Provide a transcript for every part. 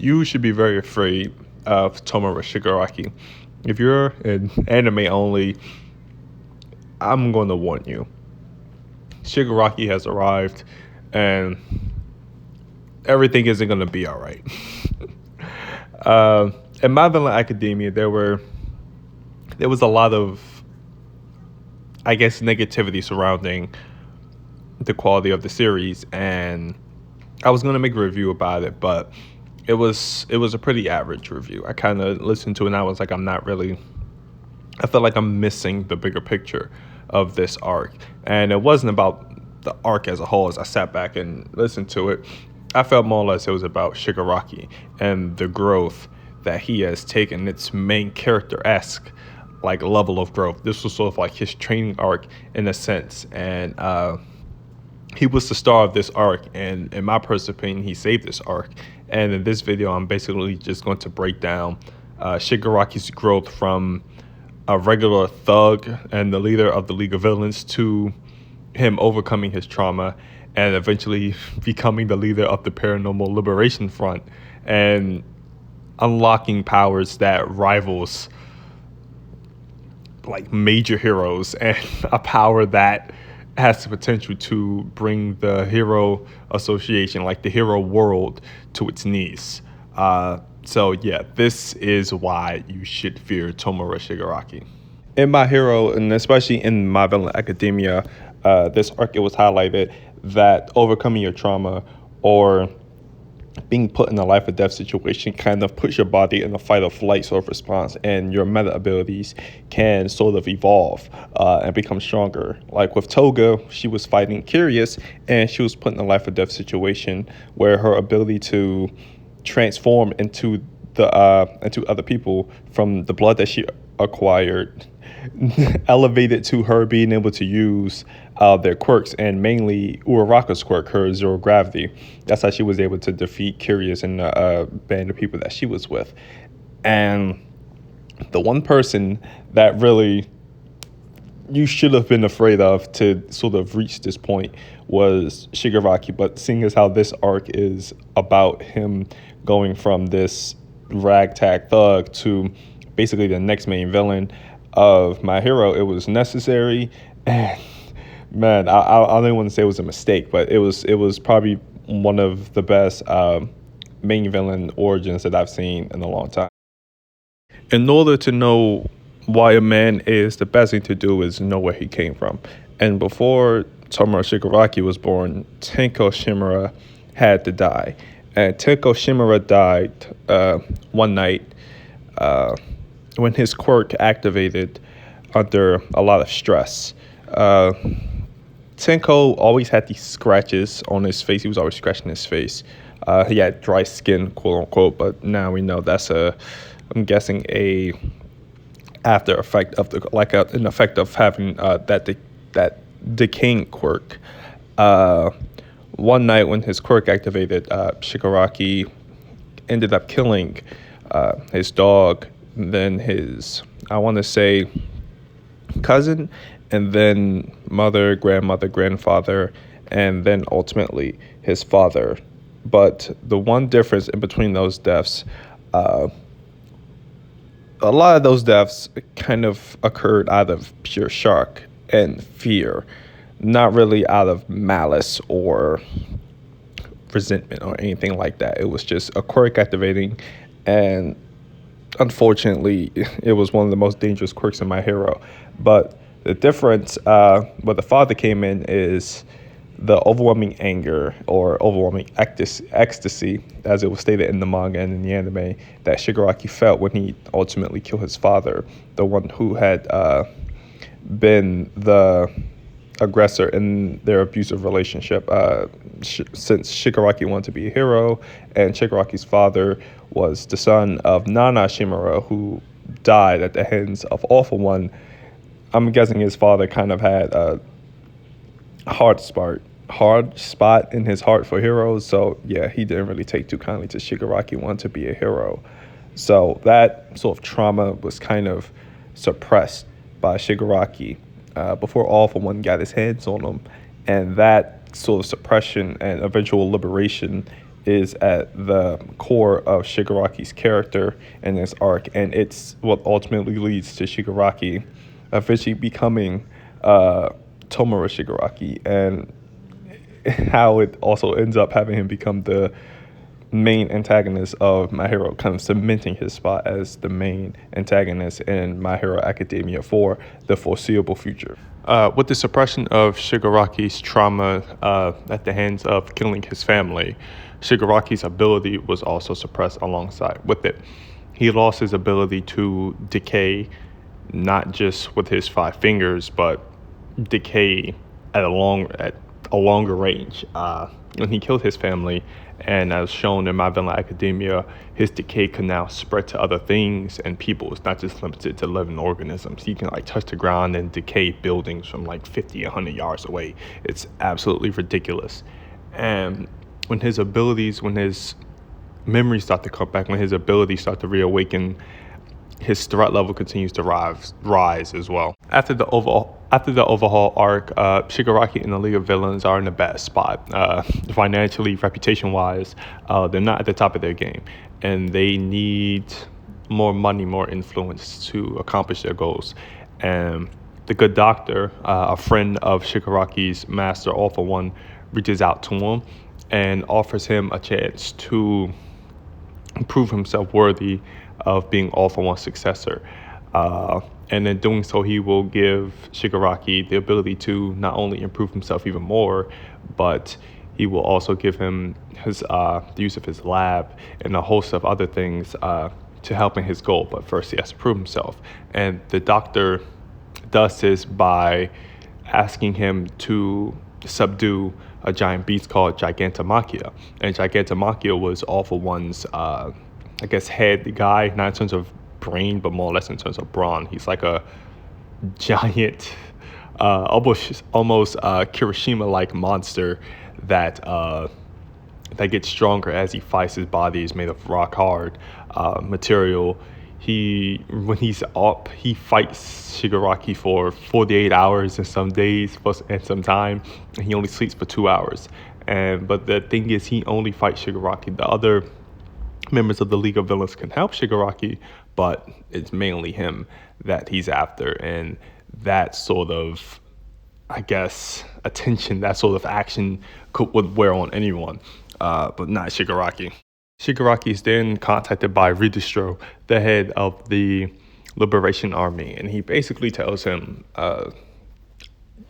you should be very afraid of Tomura Shigaraki. If you're an anime only, I'm going to warn you. Shigaraki has arrived, and everything isn't going to be all right. In My Villain Academia, there was a lot of, I guess, negativity surrounding the quality of the series, and I was going to make a review about it, but it was a pretty average review. I kind of listened to it and I was like, I feel like I'm missing the bigger picture of this arc. And it wasn't about the arc as a whole. As I sat back and listened to it, I felt more or less it was about Shigaraki and the growth that he has taken. Its main character-esque like level of growth. This was sort of like his training arc in a sense. And he was the star of this arc, and in my personal opinion, he saved this arc. And in this video, I'm basically just going to break down Shigaraki's growth from a regular thug and the leader of the League of Villains to him overcoming his trauma and eventually becoming the leader of the Paranormal Liberation Front and unlocking powers that rivals like major heroes, and a power that has the potential to bring the hero association, like the hero world, to its knees. So yeah, this is why you should fear Tomura Shigaraki. In My Hero, and especially in My Villain Academia, this arc, it was highlighted that overcoming your trauma or being put in a life or death situation kind of puts your body in a fight or flight sort of response, and your meta abilities can sort of evolve and become stronger. Like with Toga, she was fighting Curious, and she was put in a life or death situation where her ability to transform into into other people from the blood that she acquired elevated to her being able to use their quirks, and mainly Uraraka's quirk, her zero gravity. That's how she was able to defeat Curious and the band of people that she was with. And the one person that really you should have been afraid of to sort of reach this point was Shigaraki. But seeing as how this arc is about him going from this ragtag thug to basically the next main villain of My Hero, it was necessary. And man, I don't even want to say it was a mistake, but it was probably one of the best main villain origins that I've seen in a long time. In order to know why a man is, the best thing to do is know where he came from. And before Tomura Shigaraki was born, Tenko Shimura had to die. And Tenko Shimura died one night when his quirk activated under a lot of stress. Tenko always had these scratches on his face. He was always scratching his face. He had dry skin, quote unquote, but now we know that's I'm guessing a after effect of an effect of having that decaying quirk. One night when his quirk activated, Shigaraki ended up killing his dog, then his, I want to say, cousin, and then mother, grandmother, grandfather, and then ultimately his father. But the one difference in between those deaths, a lot of those deaths kind of occurred out of pure shock and fear, not really out of malice or resentment or anything like that. It was just a quirk activating, and unfortunately, it was one of the most dangerous quirks in My Hero. But the difference, where the father came in, is the overwhelming anger or overwhelming ecstasy, as it was stated in the manga and in the anime, that Shigaraki felt when he ultimately killed his father, the one who had been the aggressor in their abusive relationship. Since Shigaraki wanted to be a hero, and Shigaraki's father was the son of Nana Shimura, who died at the hands of Awful One, I'm guessing his father kind of had a hard spot in his heart for heroes. So yeah, he didn't really take too kindly to Shigaraki wanting to be a hero. So that sort of trauma was kind of suppressed by Shigaraki before All For One got his hands on him. And that sort of suppression and eventual liberation is at the core of Shigaraki's character in this arc, and it's what ultimately leads to Shigaraki eventually becoming Tomura Shigaraki, and how it also ends up having him become the main antagonist of My Hero, kind of cementing his spot as the main antagonist in My Hero Academia for the foreseeable future. With the suppression of Shigaraki's trauma at the hands of killing his family, Shigaraki's ability was also suppressed alongside with it. He lost his ability to decay, not just with his five fingers, but decay at a longer range. When he killed his family, and as shown in My Villain Academia, his decay can now spread to other things and people. It's not just limited to living organisms. He can like touch the ground and decay buildings from like 50, 100 yards away. It's absolutely ridiculous. And when his memories start to come back, when his abilities start to reawaken, his threat level continues to rise as well. After the overhaul arc, Shigaraki and the League of Villains are in a bad spot. Financially, reputation-wise, they're not at the top of their game, and they need more money, more influence to accomplish their goals. And the good doctor, a friend of Shigaraki's master, All For One, reaches out to him and offers him a chance to prove himself worthy of being All For One's successor. And in doing so, he will give Shigaraki the ability to not only improve himself even more, but he will also give him his the use of his lab and a host of other things to help in his goal. But first, he has to prove himself. And the doctor does this by asking him to subdue a giant beast called Gigantomachia. And Gigantomachia was All For One's head guy, not in terms of brain, but more or less in terms of brawn. He's like a giant, almost Kirishima-like monster that gets stronger as he fights. His body is made of rock hard material. When he's up, he fights Shigaraki for 48 hours and some days and some time, and he only sleeps for 2 hours. But the thing is, he only fights Shigaraki. The other members of the League of Villains can help Shigaraki, but it's mainly him that he's after. And that sort of, attention, that sort of action would wear on anyone, but not Shigaraki. Shigaraki is then contacted by Ridistro, the head of the Liberation Army, and he basically tells him,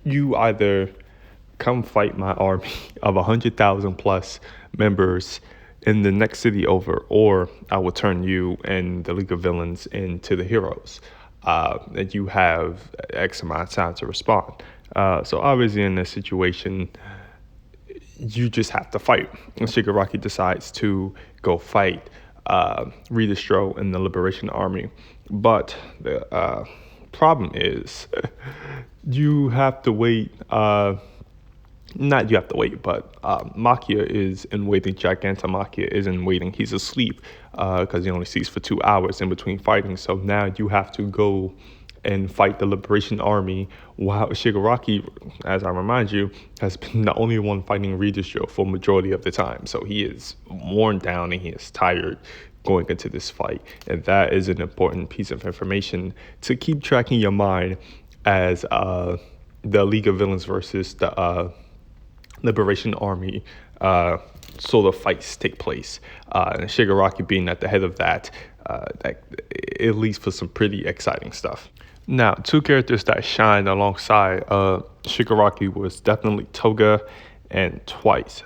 you either come fight my army of 100,000 plus members in the next city over, or I will turn you and the League of Villains into the heroes. And you have X amount of time to respond. So obviously in this situation, you just have to fight. And Shigaraki decides to go fight Ridistro and the Liberation Army. But the problem is you have to wait. Not you have to wait, but Machia is in waiting. Gigantomachia is in waiting. He's asleep because he only sleeps for 2 hours in between fighting. So now you have to go and fight the Liberation Army, while Shigaraki, as I remind you, has been the only one fighting Ridistro for majority of the time. So he is worn down and he is tired going into this fight. And that is an important piece of information to keep tracking your mind as the League of Villains versus the Liberation Army sort of fights take place. And Shigaraki being at the head of that it leads for some pretty exciting stuff. Now, two characters that shined alongside Shigaraki was definitely Toga and Twice.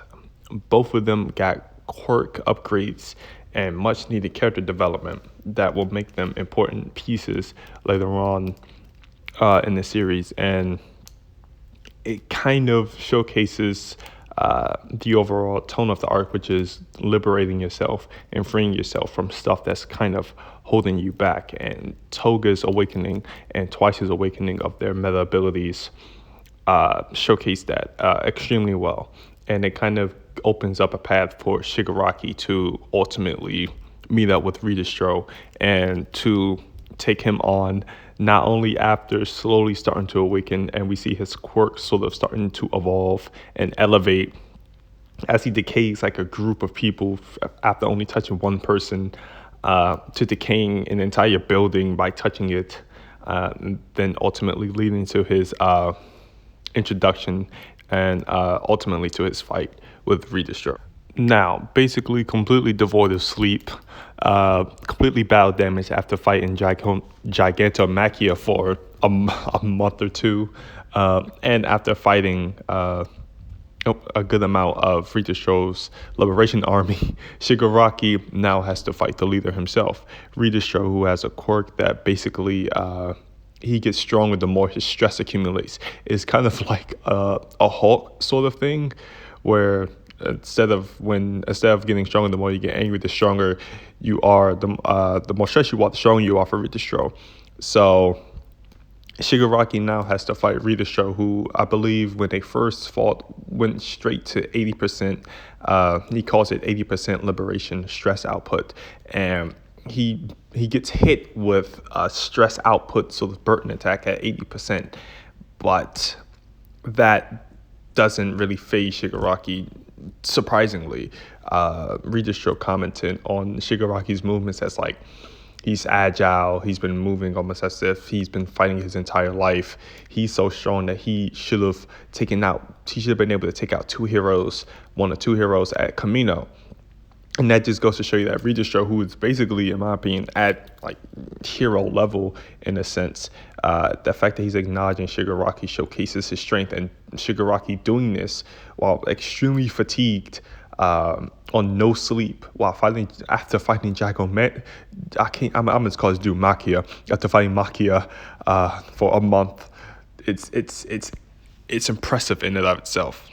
Both of them got quirk upgrades and much needed character development that will make them important pieces later on in the series. And it kind of showcases the overall tone of the arc, which is liberating yourself and freeing yourself from stuff that's kind of holding you back. And Toga's awakening and Twice's awakening of their meta abilities showcase that extremely well. And it kind of opens up a path for Shigaraki to ultimately meet up with Ridistro and to take him on, not only after slowly starting to awaken and we see his quirks sort of starting to evolve and elevate as he decays like a group of people after only touching one person, to decaying an entire building by touching it, then ultimately leading to his introduction and ultimately to his fight with Redestro. Now, basically completely devoid of sleep, completely battle damage after fighting Gigantomachia for a month or two, and after fighting a good amount of Redestro's Liberation Army, Shigaraki now has to fight the leader himself, Redestro, who has a quirk that basically he gets stronger the more his stress accumulates. It's kind of like a Hulk sort of thing, where instead of getting stronger, the more you get angry, the stronger you are. The more stress you are, the stronger you are for Redestro. So Shigaraki now has to fight Redestro, who I believe when they first fought went straight to 80%. He calls it 80% liberation stress output, and he gets hit with a stress output, so the burden attack at 80%, but that doesn't really phase Shigaraki. Surprisingly, Redestro commented on Shigaraki's movements as like, he's agile. He's been moving almost as if he's been fighting his entire life. He's so strong that he should have been able to take out one or two heroes at Camino. And that just goes to show you that Redestro, who is basically, in my opinion, at like hero level in a sense, the fact that he's acknowledging Shigaraki showcases his strength. And Shigaraki doing this while extremely fatigued, on no sleep, while after fighting Jagomet, I'm just call this dude Makia. After fighting Makia for a month, it's impressive in and of itself.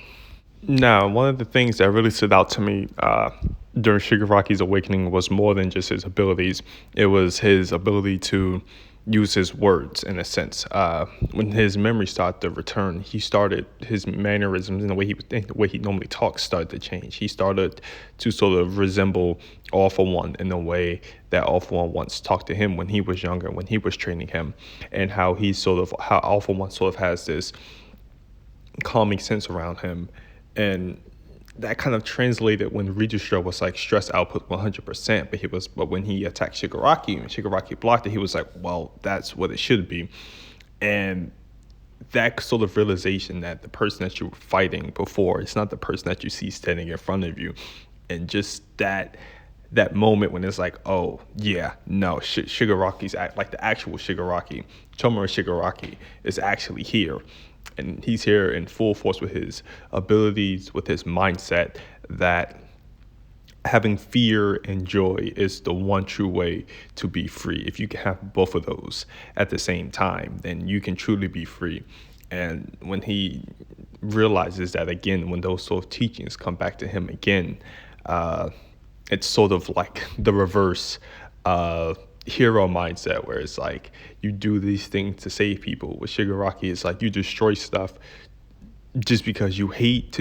Now, one of the things that really stood out to me during Shigaraki's awakening was more than just his abilities. It was his ability to use his words in a sense. When his memory started to return, his mannerisms and the way he normally talks started to change. He started to sort of resemble All For One in the way that All For One once talked to him when he was younger, when he was training him, and how All For One sort of has this calming sense around him. And that kind of translated when Redestro was like stress output 100%, but when he attacked Shigaraki and Shigaraki blocked it, he was like, well, that's what it should be. And that sort of realization that the person that you were fighting before, it's not the person that you see standing in front of you. And just that moment when it's like, oh yeah, no, Shigaraki's like the actual Shigaraki, Tomura Shigaraki is actually here. And he's here in full force with his abilities, with his mindset, that having fear and joy is the one true way to be free. If you can have both of those at the same time, then you can truly be free. And when he realizes that again, when those sort of teachings come back to him again, it's sort of like the reverse hero mindset, where it's like you do these things to save people. With Shigaraki, it's like you destroy stuff just because you hate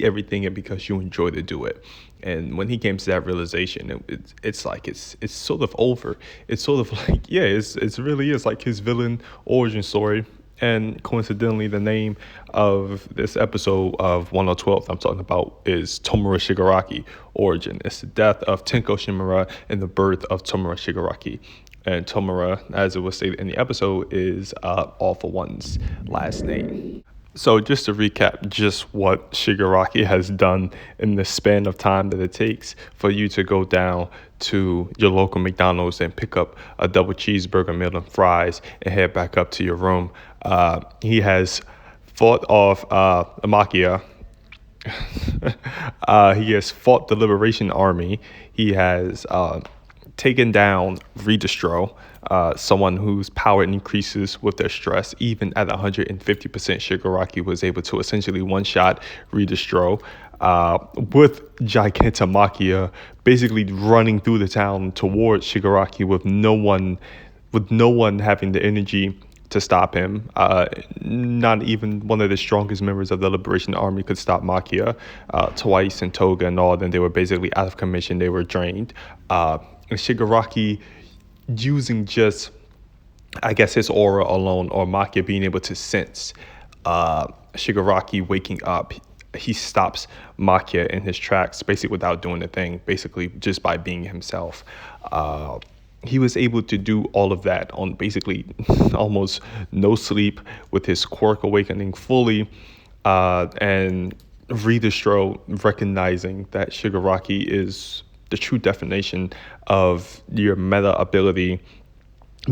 everything and because you enjoy to do it. And when he came to that realization, it's like it's sort of over. It's sort of like, yeah, it's really is like his villain origin story. And coincidentally, the name of this episode of 1012 I'm talking about is Tomura Shigaraki Origin. It's the death of Tenko Shimura and the birth of Tomura Shigaraki. And Tomura, as it was stated in the episode, is All For One's last name. So just to recap just what Shigaraki has done in the span of time that it takes for you to go down to your local McDonald's and pick up a double cheeseburger meal and fries and head back up to your room. He has fought off Makia. He has fought the Liberation Army. He has taken down Redestro, someone whose power increases with their stress. Even at 150%, Shigaraki was able to essentially one-shot Redestro with Gigantomachia basically running through the town towards Shigaraki with no one having the energy to stop him. Not even one of the strongest members of the Liberation Army could stop Makia. Twice and Toga and all, then they were basically out of commission. They were drained. And Shigaraki using just, I guess, his aura alone, or Makia being able to sense Shigaraki waking up, he stops Makia in his tracks, basically without doing a thing, basically just by being himself. He was able to do all of that on basically almost no sleep, with his quirk awakening fully, and Redestro recognizing that Shigaraki is the true definition of your meta ability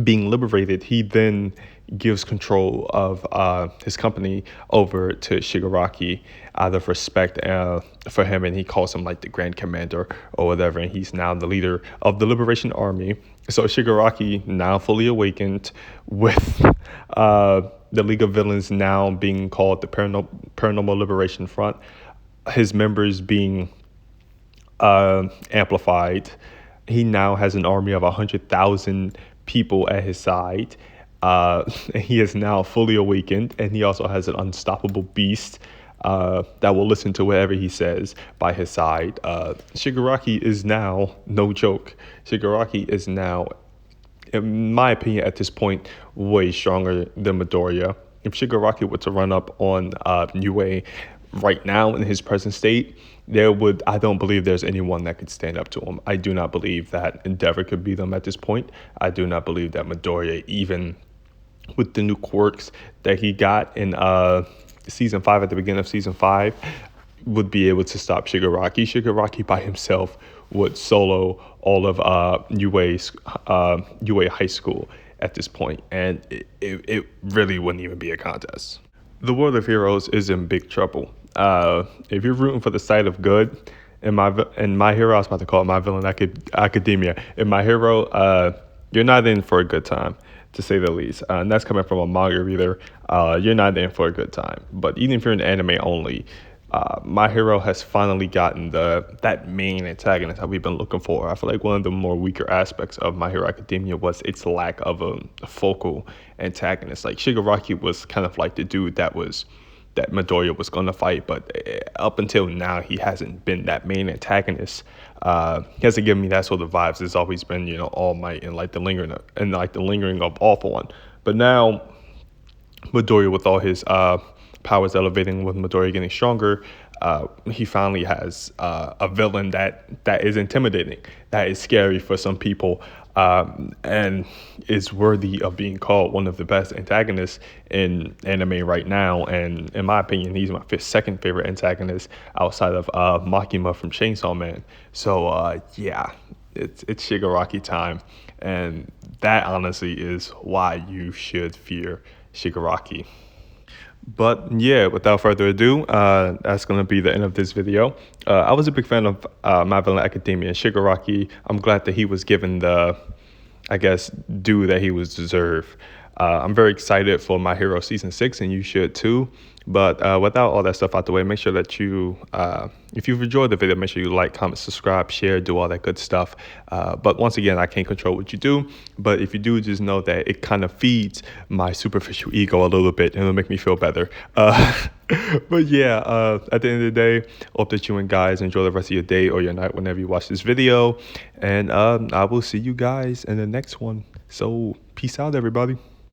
being liberated. He then gives control of his company over to Shigaraki out of respect for him, and he calls him like the Grand Commander or whatever, and he's now the leader of the Liberation Army. So Shigaraki, now fully awakened, with the League of Villains now being called the Paranormal Liberation Front, his members being amplified. He now has an army of 100,000 people at his side. He is now fully awakened, and he also has an unstoppable beast that will listen to whatever he says by his side. Shigaraki is now, no joke, Shigaraki is now, in my opinion, at this point, way stronger than Midoriya. If Shigaraki were to run up on Yue right now in his present state, I don't believe there's anyone that could stand up to him. I do not believe that Endeavor could beat him at this point. I do not believe that Midoriya, even with the new quirks that he got in season 5, at the beginning of season 5, would be able to stop Shigaraki. Shigaraki by himself would solo all of UA High School at this point, and it really wouldn't even be a contest. The world of heroes is in big trouble. If you're rooting for the side of good, in my hero, I was about to call it My Villain Academia. In My Hero, you're not in for a good time, to say the least. And that's coming from a manga reader. You're not in for a good time. But even if you're an anime only, My Hero has finally gotten that main antagonist that we've been looking for. I feel like one of the more weaker aspects of My Hero Academia was its lack of a focal antagonist. Like Shigaraki was kind of like the dude that Midoriya was going to fight, but up until now, he hasn't been that main antagonist. He hasn't given me that sort of vibes. It's always been, All Might and the lingering of All For One. But now, Midoriya, with all his powers elevating, with Midoriya getting stronger, he finally has a villain that is intimidating, that is scary for some people, and is worthy of being called one of the best antagonists in anime right now. And in my opinion, he's my second favorite antagonist outside of Makima from Chainsaw Man. So yeah, it's Shigaraki time, and that honestly is why you should fear Shigaraki. But yeah, without further ado, that's going to be the end of this video. I was a big fan of My Villain Academia and Shigaraki. I'm glad that he was given the, due that he was deserved. I'm very excited for My Hero Season 6, and you should too. But without all that stuff out the way, make sure that you, if you've enjoyed the video, make sure you like, comment, subscribe, share, do all that good stuff. But once again, I can't control what you do. But if you do, just know that it kind of feeds my superficial ego a little bit, and it'll make me feel better. But yeah, at the end of the day, hope that you and guys enjoy the rest of your day or your night whenever you watch this video. And I will see you guys in the next one. So peace out, everybody.